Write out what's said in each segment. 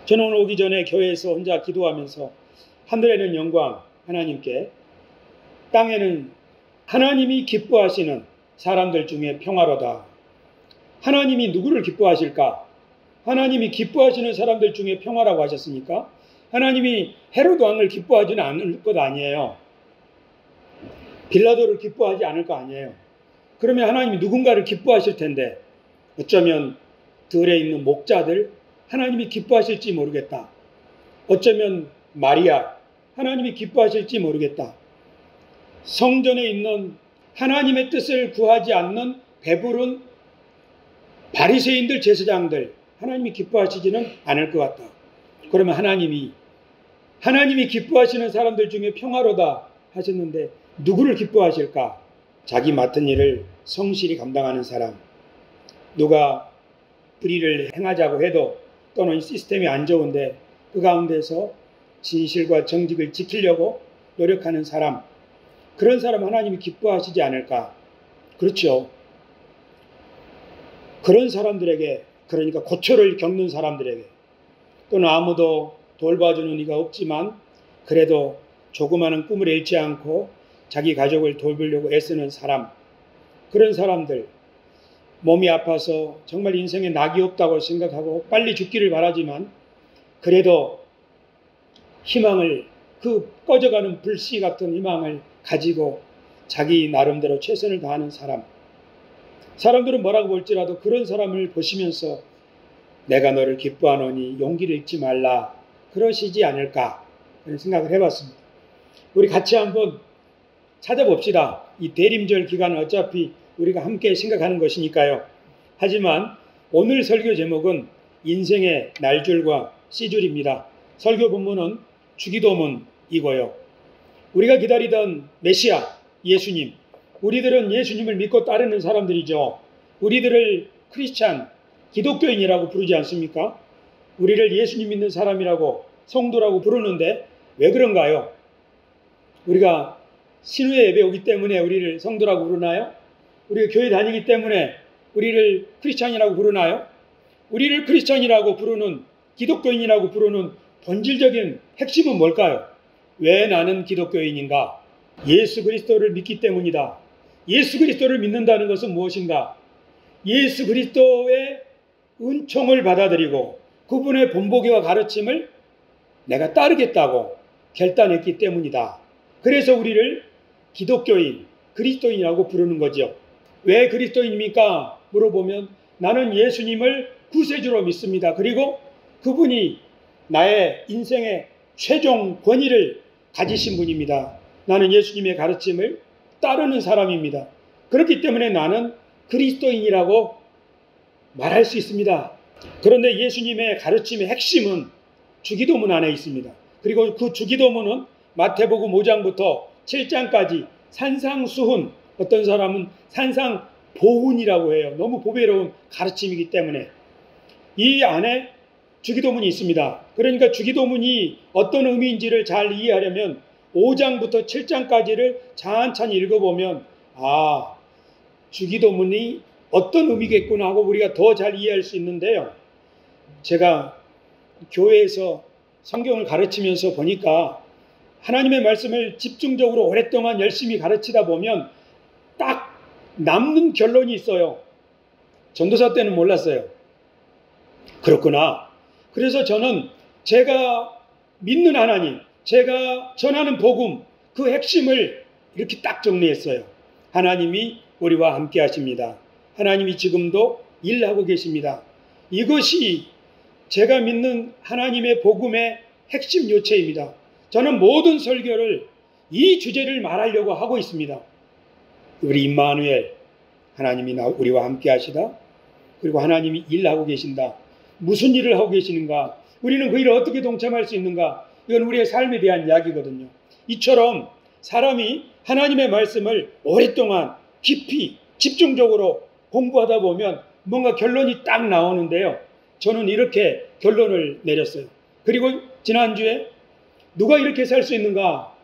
저는 오늘 오기 전에 교회에서 혼자 기도하면서 하늘에는 영광 하나님께, 땅에는 하나님이 기뻐하시는 사람들 중에 평화로다. 하나님이 누구를 기뻐하실까? 하나님이 기뻐하시는 사람들 중에 평화라고 하셨으니까 하나님이 헤로드 왕을 기뻐하지는 않을 것 아니에요. 빌라도를 기뻐하지 않을 거 아니에요. 그러면 하나님이 누군가를 기뻐하실 텐데 어쩌면 들에 있는 목자들 하나님이 기뻐하실지 모르겠다. 어쩌면 마리아 하나님이 기뻐하실지 모르겠다. 성전에 있는 하나님의 뜻을 구하지 않는 배부른 바리새인들, 제사장들 하나님이 기뻐하시지는 않을 것 같다. 그러면 하나님이 기뻐하시는 사람들 중에 평화로다 하셨는데 누구를 기뻐하실까? 자기 맡은 일을 성실히 감당하는 사람, 누가 불의를 행하자고 해도 또는 시스템이 안 좋은데 그 가운데서 진실과 정직을 지키려고 노력하는 사람, 그런 사람 하나님이 기뻐하시지 않을까? 그렇죠. 그런 사람들에게, 그러니까 고초를 겪는 사람들에게, 또는 아무도 돌봐주는 이가 없지만 그래도 조그마한 꿈을 잃지 않고 자기 가족을 돌보려고 애쓰는 사람, 그런 사람들, 몸이 아파서 정말 인생에 낙이 없다고 생각하고 빨리 죽기를 바라지만 그래도 희망을, 그 꺼져가는 불씨 같은 희망을 가지고 자기 나름대로 최선을 다하는 사람, 사람들은 뭐라고 볼지라도 그런 사람을 보시면서 내가 너를 기뻐하노니 용기를 잃지 말라 그러시지 않을까 그런 생각을 해봤습니다. 우리 같이 한번 찾아봅시다. 이 대림절 기간은 어차피 우리가 함께 생각하는 것이니까요. 하지만 오늘 설교 제목은 인생의 날줄과 씨줄입니다. 설교 본문은 주기도문이고요. 우리가 기다리던 메시아 예수님, 우리들은 예수님을 믿고 따르는 사람들이죠. 우리들을 크리스찬, 기독교인이라고 부르지 않습니까? 우리를 예수님 믿는 사람이라고, 성도라고 부르는데 왜 그런가요? 우리가 신우의 예배 오기 때문에 우리를 성도라고 부르나요? 우리가 교회 다니기 때문에 우리를 크리스찬이라고 부르나요? 우리를 크리스찬이라고 부르는, 기독교인이라고 부르는 본질적인 핵심은 뭘까요? 왜 나는 기독교인인가? 예수 그리스도를 믿기 때문이다. 예수 그리스도를 믿는다는 것은 무엇인가? 예수 그리스도의 은총을 받아들이고 그분의 본보기와 가르침을 내가 따르겠다고 결단했기 때문이다. 그래서 우리를 기독교인, 그리스도인이라고 부르는 거죠. 왜 그리스도인입니까? 물어보면 나는 예수님을 구세주로 믿습니다. 그리고 그분이 나의 인생의 최종 권위를 가지신 분입니다. 나는 예수님의 가르침을 따르는 사람입니다. 그렇기 때문에 나는 그리스도인이라고 말할 수 있습니다. 그런데 예수님의 가르침의 핵심은 주기도문 안에 있습니다. 그리고 그 주기도문은 마태복음 5장부터 7장까지 산상수훈, 어떤 사람은 산상보훈이라고 해요. 너무 보배로운 가르침이기 때문에 이 안에 주기도문이 있습니다. 그러니까 주기도문이 어떤 의미인지를 잘 이해하려면 5장부터 7장까지를 찬찬히 읽어보면 주기도문이 어떤 의미겠구나 하고 우리가 더 잘 이해할 수 있는데요. 제가 교회에서 성경을 가르치면서 보니까 하나님의 말씀을 집중적으로 오랫동안 열심히 가르치다 보면 딱 남는 결론이 있어요. 전도사 때는 몰랐어요. 그렇구나. 그래서 저는 제가 믿는 하나님, 제가 전하는 복음, 그 핵심을 이렇게 딱 정리했어요. 하나님이 우리와 함께 하십니다. 하나님이 지금도 일하고 계십니다. 이것이 제가 믿는 하나님의 복음의 핵심 요체입니다. 저는 모든 설교를 이 주제를 말하려고 하고 있습니다. 우리 임마누엘, 하나님이 우리와 함께 하시다. 그리고 하나님이 일하고 계신다. 무슨 일을 하고 계시는가? 우리는 그 일을 어떻게 동참할 수 있는가? 이건 우리의 삶에 대한 이야기거든요. 이처럼 사람이 하나님의 말씀을 오랫동안 깊이 집중적으로 공부하다 보면 뭔가 결론이 딱 나오는데요. 저는 이렇게 결론을 내렸어요. 그리고 지난주에 누가 이렇게 살 수 있는가?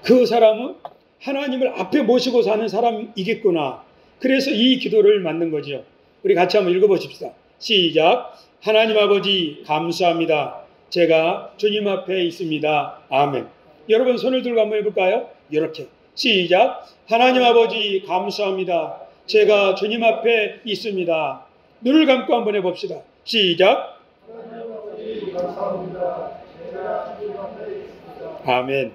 그 사람은 하나님을 앞에 모시고 사는 사람이겠구나. 그래서 이 기도를 만든 거죠. 우리 같이 한번 읽어보십시다. 시작. 하나님 아버지 감사합니다. 제가 주님 앞에 있습니다. 아멘. 여러분 손을 들고 한번 해볼까요? 이렇게 시작. 하나님 아버지 감사합니다. 제가 주님 앞에 있습니다. 눈을 감고 한번 해봅시다. 시작. 하나님 아버지 감사합니다. 제가 주님 앞에 있습니다. 아멘.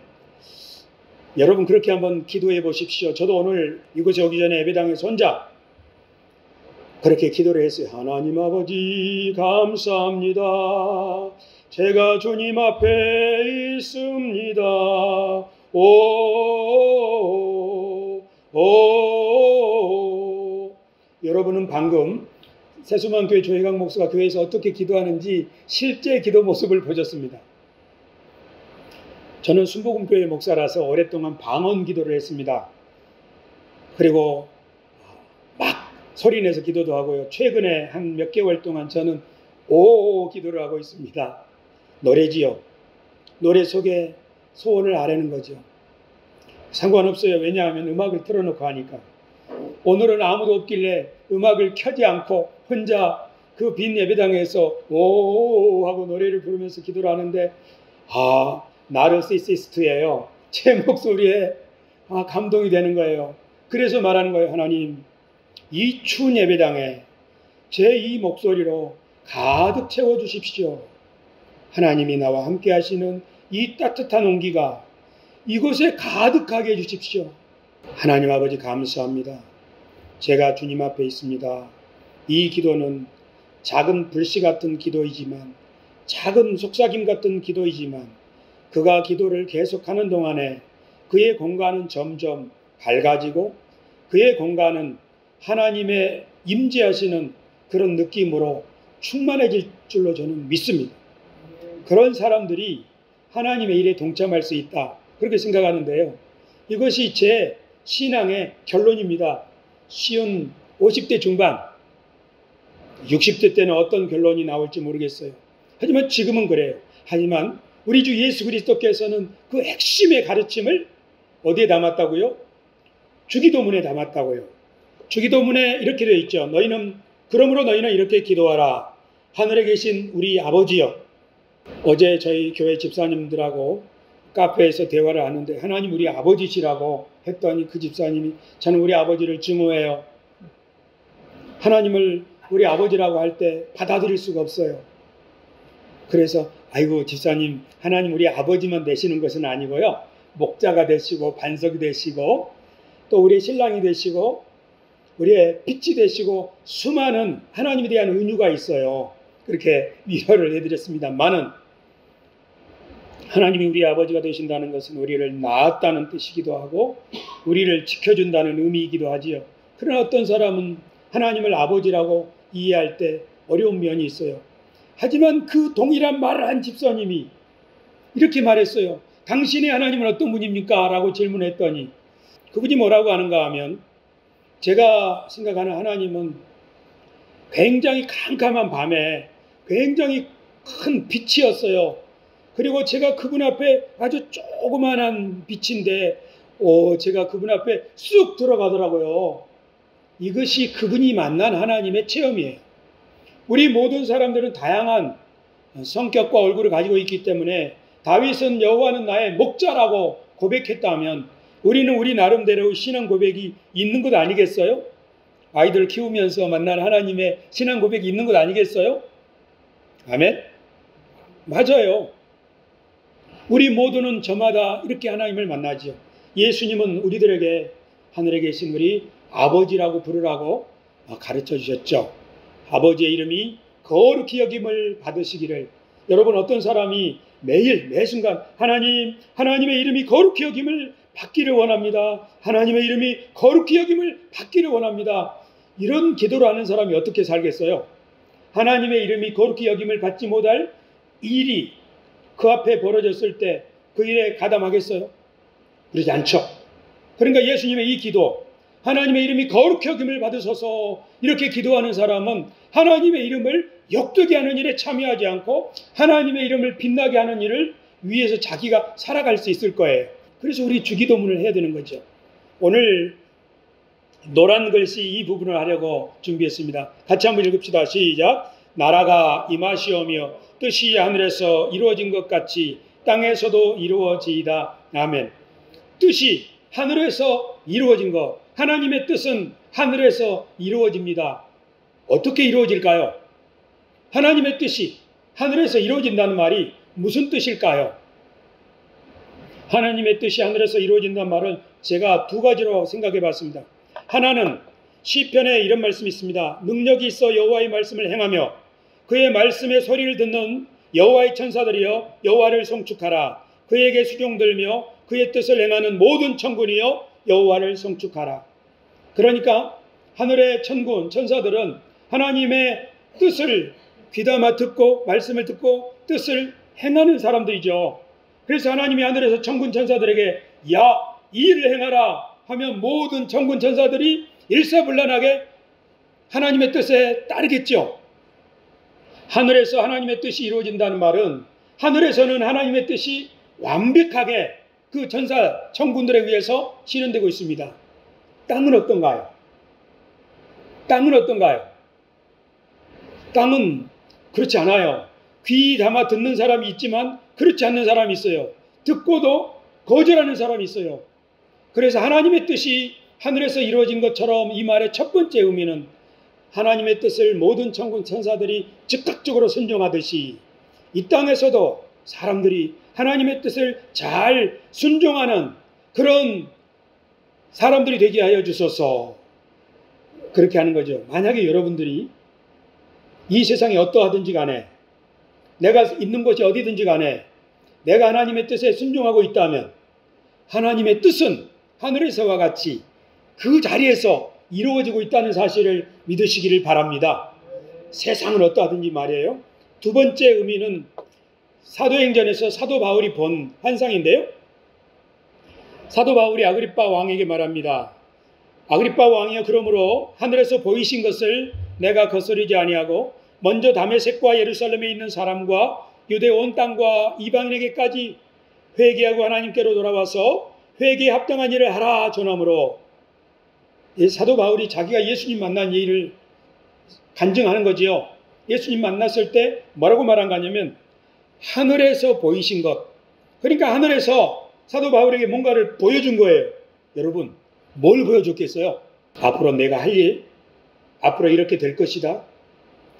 여러분 그렇게 한번 기도해 보십시오. 저도 오늘 이곳에 오기 전에 예배당에서 혼자 그렇게 기도를 했어요. 하나님 아버지 감사합니다. 제가 주님 앞에 있습니다. 여러분은 방금 세수만교회 조혜강 목사가 교회에서 어떻게 기도하는지 실제 기도 모습을 보셨습니다. 저는 순복음교회 목사라서 오랫동안 방언 기도를 했습니다. 그리고 막 소리내서 기도도 하고요. 최근에 한 몇 개월 동안 저는 오 기도를 하고 있습니다. 노래지요. 노래 속에 소원을 아뢰는 거죠. 상관없어요. 왜냐하면 음악을 틀어놓고 하니까. 오늘은 아무도 없길래 음악을 켜지 않고 혼자 그 빈 예배당에서 오 하고 노래를 부르면서 기도를 하는데 나르시시스트예요. 제 목소리에 감동이 되는 거예요. 그래서 말하는 거예요. 하나님, 이 추운 예배당에 제 이 목소리로 가득 채워주십시오. 하나님이 나와 함께 하시는 이 따뜻한 온기가 이곳에 가득하게 해주십시오. 하나님 아버지 감사합니다. 제가 주님 앞에 있습니다. 이 기도는 작은 불씨 같은 기도이지만, 작은 속삭임 같은 기도이지만, 그가 기도를 계속하는 동안에 그의 공간은 점점 밝아지고 그의 공간은 하나님의 임재하시는 그런 느낌으로 충만해질 줄로 저는 믿습니다. 그런 사람들이 하나님의 일에 동참할 수 있다. 그렇게 생각하는데요. 이것이 제 신앙의 결론입니다. 쉬운 50대 중반, 60대 때는 어떤 결론이 나올지 모르겠어요. 하지만 지금은 그래요. 하지만 우리 주 예수 그리스도께서는 그 핵심의 가르침을 어디에 담았다고요? 주기도문에 담았다고요. 주기도문에 이렇게 되어 있죠. 그러므로 너희는 이렇게 기도하라. 하늘에 계신 우리 아버지여. 어제 저희 교회 집사님들하고 카페에서 대화를 하는데 하나님 우리 아버지시라고 했더니 그 집사님이 저는 우리 아버지를 증오해요. 하나님을 우리 아버지라고 할 때 받아들일 수가 없어요. 그래서 아이고 집사님, 하나님 우리 아버지만 되시는 것은 아니고요. 목자가 되시고 반석이 되시고 또 우리의 신랑이 되시고 우리의 빛이 되시고 수많은 하나님에 대한 은유가 있어요. 그렇게 위로를 해드렸습니다만은 하나님이 우리 아버지가 되신다는 것은 우리를 낳았다는 뜻이기도 하고 우리를 지켜준다는 의미이기도 하지요. 그러나 어떤 사람은 하나님을 아버지라고 이해할 때 어려운 면이 있어요. 하지만 그 동일한 말을 한 집사님이 이렇게 말했어요. 당신의 하나님은 어떤 분입니까? 라고 질문했더니 그분이 뭐라고 하는가 하면 제가 생각하는 하나님은 굉장히 캄캄한 밤에 굉장히 큰 빛이었어요. 그리고 제가 그분 앞에 아주 조그만한 빛인데 제가 그분 앞에 쑥 들어가더라고요. 이것이 그분이 만난 하나님의 체험이에요. 우리 모든 사람들은 다양한 성격과 얼굴을 가지고 있기 때문에 다윗은 여호와는 나의 목자라고 고백했다면 우리는 우리 나름대로 신앙 고백이 있는 것 아니겠어요? 아이들 키우면서 만난 하나님의 신앙 고백이 있는 것 아니겠어요? 아멘? 맞아요. 우리 모두는 저마다 이렇게 하나님을 만나죠. 예수님은 우리들에게 하늘에 계신 우리 아버지라고 부르라고 가르쳐 주셨죠. 아버지의 이름이 거룩히 여김을 받으시기를. 여러분 어떤 사람이 매일 매순간 하나님의 이름이 거룩히 여김을 받기를 원합니다. 하나님의 이름이 거룩히 여김을 받기를 원합니다. 이런 기도를 하는 사람이 어떻게 살겠어요? 하나님의 이름이 거룩히 여김을 받지 못할 일이 그 앞에 벌어졌을 때 그 일에 가담하겠어요? 그러지 않죠. 그러니까 예수님의 이 기도, 하나님의 이름이 거룩히 여김을 받으소서, 이렇게 기도하는 사람은 하나님의 이름을 욕되게 하는 일에 참여하지 않고 하나님의 이름을 빛나게 하는 일을 위해서 자기가 살아갈 수 있을 거예요. 그래서 우리 주기도문을 해야 되는 거죠. 오늘 노란 글씨 이 부분을 하려고 준비했습니다. 같이 한번 읽읍시다. 시작. 나라가 임하시오며 뜻이 하늘에서 이루어진 것 같이 땅에서도 이루어지이다. 아멘. 뜻이 하늘에서 이루어진 것, 하나님의 뜻은 하늘에서 이루어집니다. 어떻게 이루어질까요? 하나님의 뜻이 하늘에서 이루어진다는 말이 무슨 뜻일까요? 하나님의 뜻이 하늘에서 이루어진다는 말은 제가 두 가지로 생각해 봤습니다. 하나는 시편에 이런 말씀이 있습니다. 능력이 있어 여호와의 말씀을 행하며 그의 말씀의 소리를 듣는 여호와의 천사들이여 여호와를 송축하라. 그에게 수종들며 그의 뜻을 행하는 모든 천군이여 여호와를 송축하라. 그러니까 하늘의 천군, 천사들은 하나님의 뜻을 귀담아 듣고 말씀을 듣고 뜻을 행하는 사람들이죠. 그래서 하나님이 하늘에서 천군 천사들에게 야, 이 일을 행하라 하면 모든 천군 천사들이 일사불란하게 하나님의 뜻에 따르겠죠. 하늘에서 하나님의 뜻이 이루어진다는 말은 하늘에서는 하나님의 뜻이 완벽하게 그 천사 천군들에 의해서 실현되고 있습니다. 땅은 어떤가요? 땅은 어떤가요? 땅은 그렇지 않아요. 귀 담아 듣는 사람이 있지만 그렇지 않는 사람이 있어요. 듣고도 거절하는 사람이 있어요. 그래서 하나님의 뜻이 하늘에서 이루어진 것처럼 이 말의 첫 번째 의미는 하나님의 뜻을 모든 천군 천사들이 즉각적으로 순종하듯이 이 땅에서도 사람들이 하나님의 뜻을 잘 순종하는 그런 사람들이 되게 하여 주소서. 그렇게 하는 거죠. 만약에 여러분들이 이 세상이 어떠하든지 간에 내가 있는 곳이 어디든지 간에 내가 하나님의 뜻에 순종하고 있다면 하나님의 뜻은 하늘에서와 같이 그 자리에서 이루어지고 있다는 사실을 믿으시기를 바랍니다. 세상은 어떠하든지 말이에요. 두 번째 의미는 사도행전에서 사도 바울이 본 환상인데요. 사도 바울이 아그리빠 왕에게 말합니다. 아그리빠 왕이여, 그러므로 하늘에서 보이신 것을 내가 거스르지 아니하고 먼저 다메섹과 예루살렘에 있는 사람과 유대 온 땅과 이방인에게까지 회개하고 하나님께로 돌아와서 회개에 합당한 일을 하라 전함으로, 사도 바울이 자기가 예수님 만난 일을 간증하는 거지요. 예수님 만났을 때 뭐라고 말한 거냐면 하늘에서 보이신 것. 그러니까 하늘에서 사도 바울에게 뭔가를 보여준 거예요. 여러분, 뭘 보여줬겠어요? 앞으로 내가 할 일, 앞으로 이렇게 될 것이다.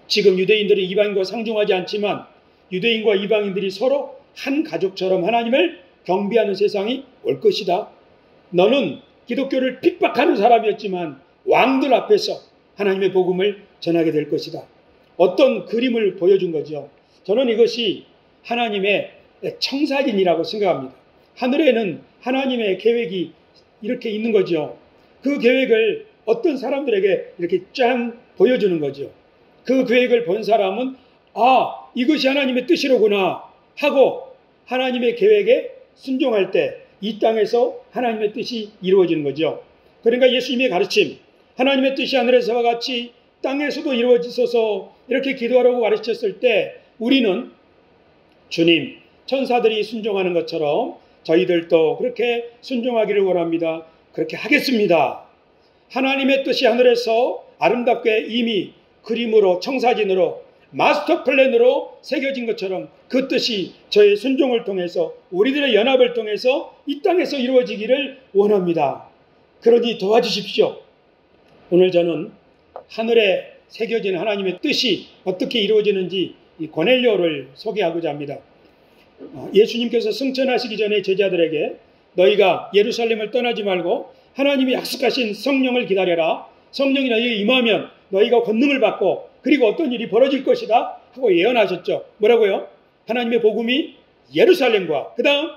지금 유대인들이 이방인과 상종하지 않지만 유대인과 이방인들이 서로 한 가족처럼 하나님을 경배하는 세상이 올 것이다. 너는 기독교를 핍박하는 사람이었지만 왕들 앞에서 하나님의 복음을 전하게 될 것이다. 어떤 그림을 보여준 거죠. 저는 이것이 하나님의 청사진이라고 생각합니다. 하늘에는 하나님의 계획이 이렇게 있는 거죠. 그 계획을 어떤 사람들에게 이렇게 짠 보여주는 거죠. 그 계획을 본 사람은 아, 이것이 하나님의 뜻이로구나 하고 하나님의 계획에 순종할 때 이 땅에서 하나님의 뜻이 이루어지는 거죠. 그러니까 예수님의 가르침, 하나님의 뜻이 하늘에서와 같이 땅에서도 이루어지소서 이렇게 기도하라고 가르쳤을 때 우리는 주님, 천사들이 순종하는 것처럼 저희들도 그렇게 순종하기를 원합니다. 그렇게 하겠습니다. 하나님의 뜻이 하늘에서 아름답게 이미 그림으로 청사진으로 마스터 플랜으로 새겨진 것처럼 그 뜻이 저의 순종을 통해서 우리들의 연합을 통해서 이 땅에서 이루어지기를 원합니다. 그러니 도와주십시오. 오늘 저는 하늘에 새겨진 하나님의 뜻이 어떻게 이루어지는지 이 고넬료를 소개하고자 합니다. 예수님께서 승천하시기 전에 제자들에게 너희가 예루살렘을 떠나지 말고 하나님이 약속하신 성령을 기다려라. 성령이 너희에게 임하면 너희가 권능을 받고 그리고 어떤 일이 벌어질 것이다 하고 예언하셨죠. 뭐라고요? 하나님의 복음이 예루살렘과 그 다음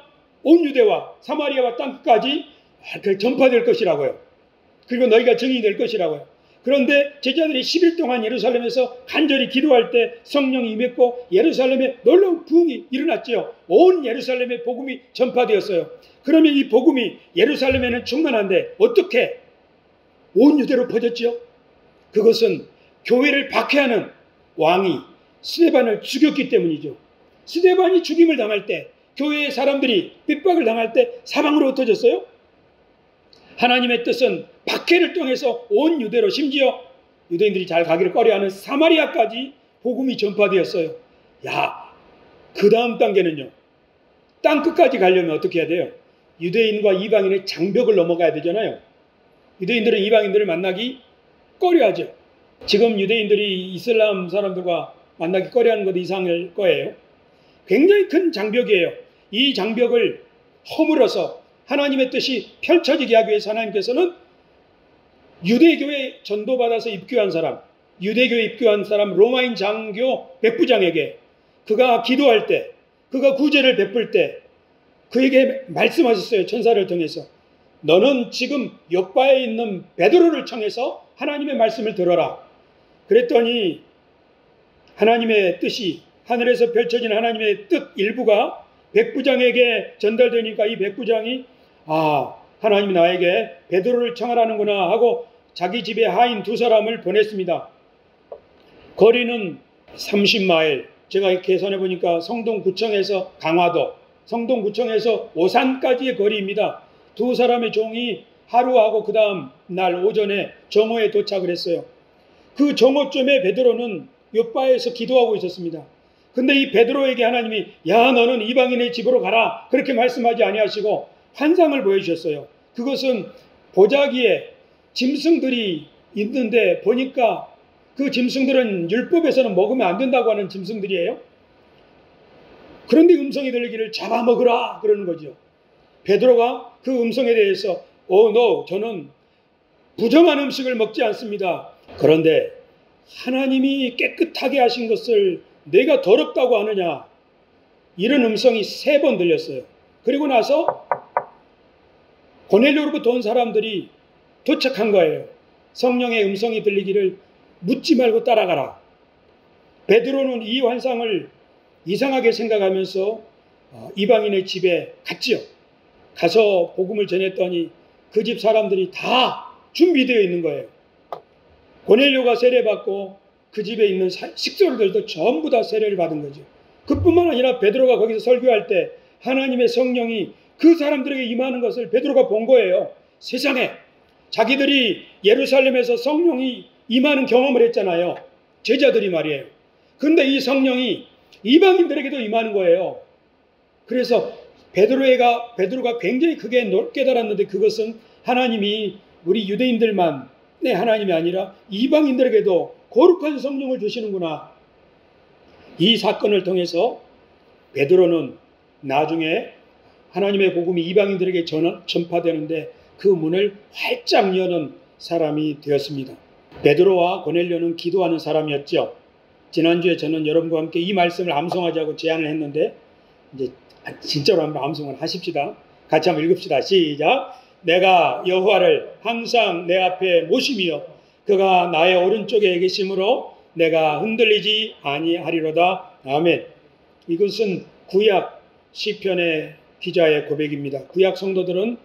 온 유대와 사마리아와 땅끝까지 전파될 것이라고요. 그리고 너희가 증인이 될 것이라고요. 그런데 제자들이 10일 동안 예루살렘에서 간절히 기도할 때 성령이 임했고 예루살렘에 놀라운 부흥이 일어났죠. 온 예루살렘에 복음이 전파되었어요. 그러면 이 복음이 예루살렘에는 충만한데 어떻게 온 유대로 퍼졌죠? 그것은 교회를 박해하는 왕이 스데반을 죽였기 때문이죠. 스데반이 죽임을 당할 때 교회의 사람들이 핍박을 당할 때 사방으로 흩어졌어요. 하나님의 뜻은 박해를 통해서 온 유대로 심지어 유대인들이 잘 가기를 꺼려하는 사마리아까지 복음이 전파되었어요. 야, 그 다음 단계는요. 땅 끝까지 가려면 어떻게 해야 돼요? 유대인과 이방인의 장벽을 넘어가야 되잖아요. 유대인들은 이방인들을 만나기 꺼려하죠. 지금 유대인들이 이슬람 사람들과 만나기 꺼려하는 것도 이상할 거예요. 굉장히 큰 장벽이에요. 이 장벽을 허물어서 하나님의 뜻이 펼쳐지게 하기 위해서 하나님께서는 유대교에 전도받아서 입교한 사람, 유대교에 입교한 사람 로마인 장교 백부장에게 그가 기도할 때, 그가 구제를 베풀 때 그에게 말씀하셨어요. 천사를 통해서. 너는 지금 요바에 있는 베드로를 청해서 하나님의 말씀을 들어라. 그랬더니 하나님의 뜻이, 하늘에서 펼쳐진 하나님의 뜻 일부가 백부장에게 전달되니까 이 백부장이 하나님이 나에게 베드로를 청하라는구나 하고 자기 집에 하인 2사람을 보냈습니다. 거리는 30마일, 제가 계산해 보니까 성동구청에서 강화도, 성동구청에서 오산까지의 거리입니다. 2사람의 종이 하루하고 그 다음 날 오전에 정오에 도착을 했어요. 그 정오쯤에 베드로는 요바에서 기도하고 있었습니다. 근데 이 베드로에게 하나님이 야, 너는 이방인의 집으로 가라 그렇게 말씀하지 아니하시고 환상을 보여주셨어요. 그것은 보자기에 짐승들이 있는데 보니까 그 짐승들은 율법에서는 먹으면 안 된다고 하는 짐승들이에요. 그런데 음성이 들리기를 잡아먹으라 그러는 거죠. 베드로가 그 음성에 대해서 no, 저는 부정한 음식을 먹지 않습니다. 그런데 하나님이 깨끗하게 하신 것을 내가 더럽다고 하느냐, 이런 음성이 3번 들렸어요. 그리고 나서 고넬료로부터 온 사람들이 도착한 거예요. 성령의 음성이 들리기를 묻지 말고 따라가라. 베드로는 이 환상을 이상하게 생각하면서 이방인의 집에 갔지요. 가서 복음을 전했더니 그 집 사람들이 다 준비되어 있는 거예요. 고넬료가 세례받고 그 집에 있는 식솔들도 전부 다 세례를 받은 거죠. 그뿐만 아니라 베드로가 거기서 설교할 때 하나님의 성령이 그 사람들에게 임하는 것을 베드로가 본 거예요. 세상에 자기들이 예루살렘에서 성령이 임하는 경험을 했잖아요. 제자들이 말이에요. 근데 이 성령이 이방인들에게도 임하는 거예요. 그래서 베드로가 굉장히 크게 깨달았는데 그것은 하나님이 우리 유대인들만의 하나님이 아니라 이방인들에게도 거룩한 성령을 주시는구나. 이 사건을 통해서 베드로는 나중에 하나님의 복음이 이방인들에게 전파되는데 그 문을 활짝 여는 사람이 되었습니다. 베드로와 고넬료는 기도하는 사람이었죠. 지난주에 저는 여러분과 함께 이 말씀을 암송하자고 제안을 했는데 이제 진짜로 한번 암송을 하십시다. 같이 한번 읽읍시다. 시작. 내가 여호와를 항상 내 앞에 모심이여 그가 나의 오른쪽에 계심으로 내가 흔들리지 아니하리로다. 아멘. 이것은 구약 시편의 기자의 고백입니다. 구약 성도들은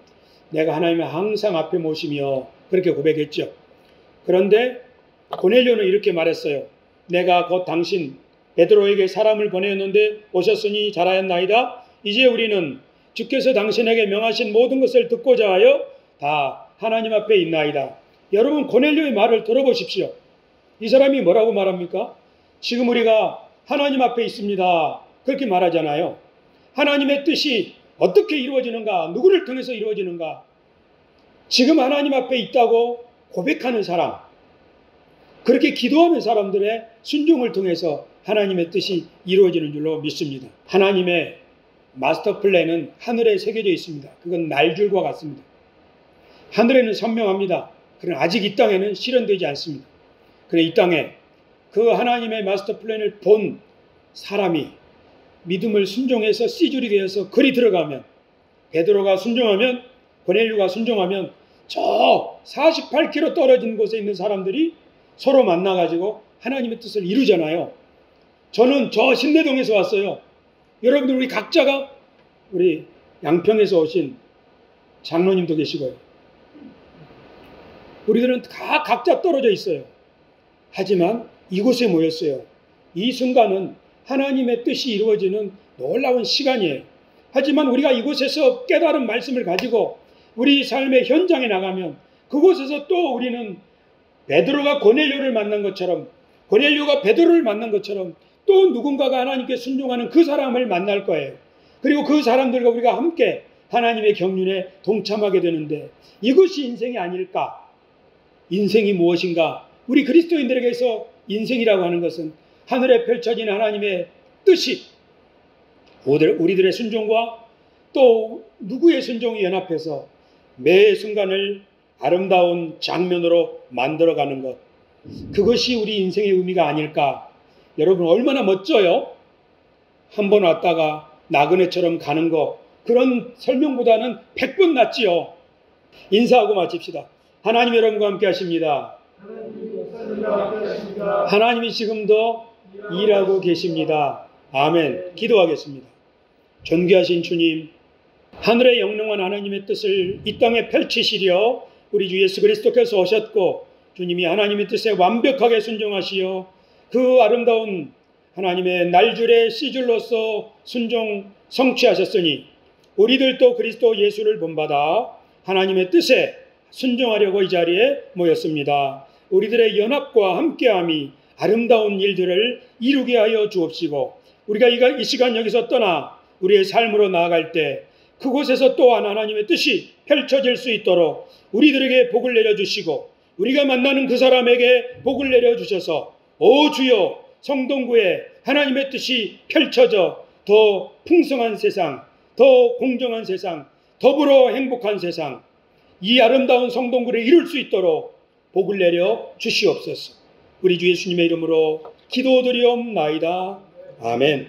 내가 하나님의 항상 앞에 모심이여 그렇게 고백했죠. 그런데 고넬료는 이렇게 말했어요. 내가 곧 당신 베드로에게 사람을 보내었는데 오셨으니 잘하였나이다. 이제 우리는 주께서 당신에게 명하신 모든 것을 듣고자 하여 다 하나님 앞에 있나이다. 여러분 고넬료의 말을 들어보십시오. 이 사람이 뭐라고 말합니까? 지금 우리가 하나님 앞에 있습니다. 그렇게 말하잖아요. 하나님의 뜻이 어떻게 이루어지는가? 누구를 통해서 이루어지는가? 지금 하나님 앞에 있다고 고백하는 사람, 그렇게 기도하는 사람들의 순종을 통해서 하나님의 뜻이 이루어지는 줄로 믿습니다. 하나님의 마스터 플랜은 하늘에 새겨져 있습니다. 그건 날줄과 같습니다. 하늘에는 선명합니다. 그러나 아직 이 땅에는 실현되지 않습니다. 그러나 이 땅에 그 하나님의 마스터 플랜을 본 사람이 믿음을 순종해서 씨줄이 되어서 글이 들어가면, 베드로가 순종하면, 고넬료가 순종하면 저 48km 떨어진 곳에 있는 사람들이 서로 만나가지고 하나님의 뜻을 이루잖아요. 저는 저 신내동에서 왔어요. 여러분들 우리 각자가 우리 양평에서 오신 장로님도 계시고요. 우리들은 다 각자 떨어져 있어요. 하지만 이곳에 모였어요. 이 순간은 하나님의 뜻이 이루어지는 놀라운 시간이에요. 하지만 우리가 이곳에서 깨달은 말씀을 가지고 우리 삶의 현장에 나가면 그곳에서 또 우리는 베드로가 고넬료를 만난 것처럼 고넬료가 베드로를 만난 것처럼 또 누군가가 하나님께 순종하는 그 사람을 만날 거예요. 그리고 그 사람들과 우리가 함께 하나님의 경륜에 동참하게 되는데 이것이 인생이 아닐까? 인생이 무엇인가? 우리 그리스도인들에게서 인생이라고 하는 것은 하늘에 펼쳐진 하나님의 뜻이 우리들의 순종과 또 누구의 순종이 연합해서 매 순간을 아름다운 장면으로 만들어가는 것, 그것이 우리 인생의 의미가 아닐까? 여러분 얼마나 멋져요? 한 번 왔다가 나그네처럼 가는 거, 그런 설명보다는 100번 낫지요. 인사하고 마칩시다. 하나님 여러분과 함께 하십니다. 하나님이 지금도 일하고 계십니다. 아멘. 기도하겠습니다. 존귀하신 주님, 하늘의 영롱한 하나님의 뜻을 이 땅에 펼치시려 우리 주 예수 그리스도께서 오셨고 주님이 하나님의 뜻에 완벽하게 순종하시어 그 아름다운 하나님의 날줄의 씨줄로서 순종 성취하셨으니 우리들도 그리스도 예수를 본받아 하나님의 뜻에 순종하려고 이 자리에 모였습니다. 우리들의 연합과 함께함이 아름다운 일들을 이루게 하여 주옵시고 우리가 이 시간 여기서 떠나 우리의 삶으로 나아갈 때 그곳에서 또한 하나님의 뜻이 펼쳐질 수 있도록 우리들에게 복을 내려주시고 우리가 만나는 그 사람에게 복을 내려주셔서 오 주여 성동구에 하나님의 뜻이 펼쳐져 더 풍성한 세상, 더 공정한 세상, 더불어 행복한 세상, 이 아름다운 성동구를 이룰 수 있도록 복을 내려 주시옵소서. 우리 주 예수님의 이름으로 기도드리옵나이다. 아멘.